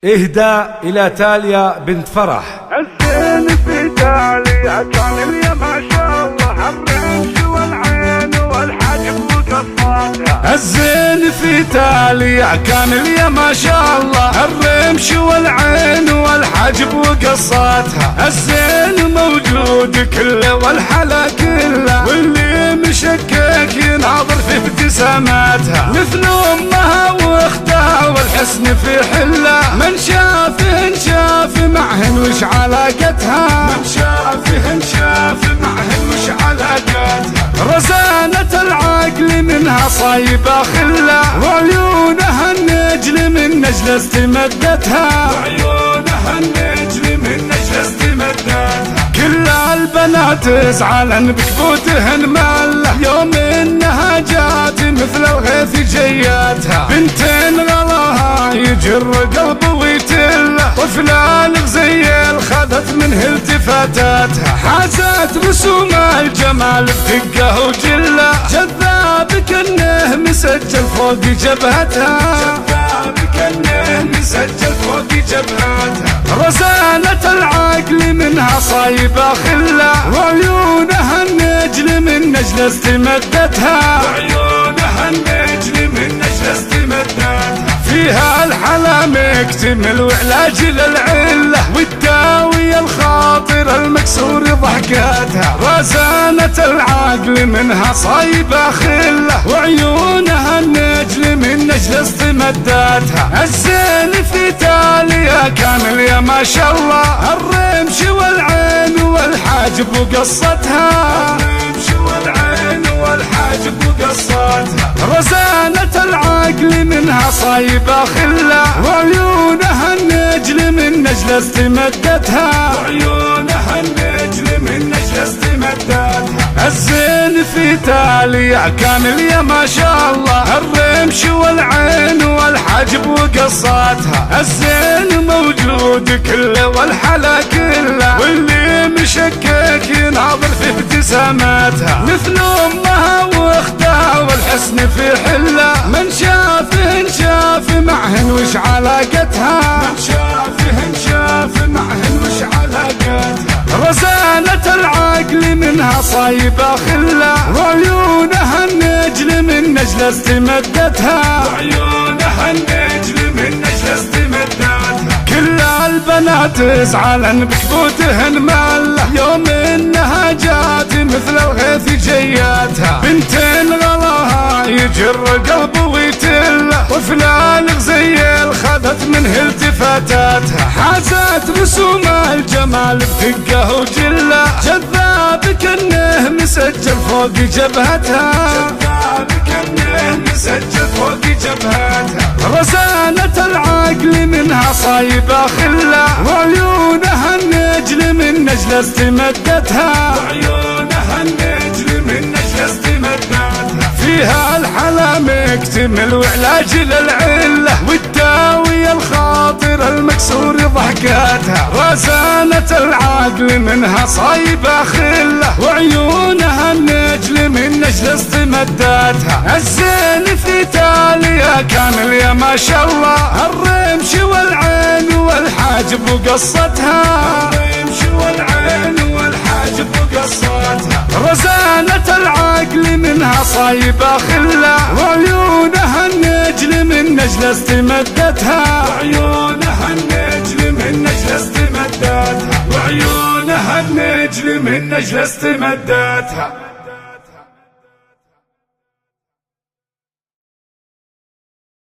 إهداء إلى تاليا بنت فرح. الزين في تاليا كان اليا ما شاء الله الرمش والعين والحجب وقصاتها. الزين في تاليا كان اليا ما شاء الله الرمش والعين والحجب وقصاتها. الزين موجود كله والحلا كله، واللي مشكك يناظر في ابتساماتها. مثل امها واختها والحسن في حله، من شافهن شاف معهن وش علاقتها. من شافهن شاف معهن وش علاقتها. رزانة العقل منها صايبة خلة، وعيونها النجل من نجل استمدتها. وعيونها النجل من نجل استمدتها. كل البنات تزعلن بكبوتهن مالة، يوم انها جات مثل الغيث جياتها. بنتين غلاها يجر قلب ويتله، طفلة الغزيل خذت منه التفاتاتها. حازت رسوم الجمال بدقه وجله، جذاب كأنه مسجل فوق جبهتها. جذاب كأنه مسجل فوق جبهتها. رزانة العقل منها صايبة خلة، وعيونها النجل من نجل استمدتها. وعيونها النجل من نجل استمدتها. فيها الحلا مكتمل وعلاج للعلة، والداوية الخاطر المكسور ضحكاتها. رزانة العقل منها صايبة خلة، وعيونها النجل من نجل استمداتها. الزين في تاليا كامل يا ما شاء الله الرمش والعين والحاجب وقصتها. الرمش والعين والحاجب وقصتها. رزانة العقل منها صايبة خلة، وعيونها النجل من نجل استمدتها. وعيونها النجل من نجل استمدتها. الزين في تاليا كامل يا ما شاء الله الرمش والعين والحجب وقصاتها. الزين موجود كله والحلا كله، واللي مشكك يناظر في ابتساماتها. مثل امها واختها والحسن في حله، من شافهن شاف معهن وش علاقتها. من شافهن شاف معهن وش علاقتها. رزانة العقل منها صايبة خلة، وعيونها النجل من نجل استمدتها. وعيونها النجل من نجل استمدتها. كل البنات تزعلن بكبوتهن مالة، يوم انها جات مثل الغيث جياتها. بنتين غلاها يجر قلب ويتله، طفلة الغزيل خذت منه التفاتاتها. حازت رسوم الجمال بدقه وجله، جذاب كأنه مسجل فوق جبهتها. جذاب كأنه مسجل فوق جبهتها. رزانة العقل منها صايبة خلة، وعيونها النجل من نجل استمدتها. وعيونها النجل من نجل استمدتها. فيها الحلا مكتمل وعلاج للعلة، والداوية الخاطر المكسور ضحكاتها. رزانة العقل منها صايبة خلة، وعيونها النجل من نجل استمداتها. الزين في تاليا كامل يا ما شاء الله الرمش والعين والحاجب وقصتها. الرمش والعين والحاجب وقصتها. رزانة العقل منها صايبة خلة، وعيونها النجل من نجل استمدتها. وعيونها النجل من نجل استمداتها. وعيونها النجل من نجل استمداتها.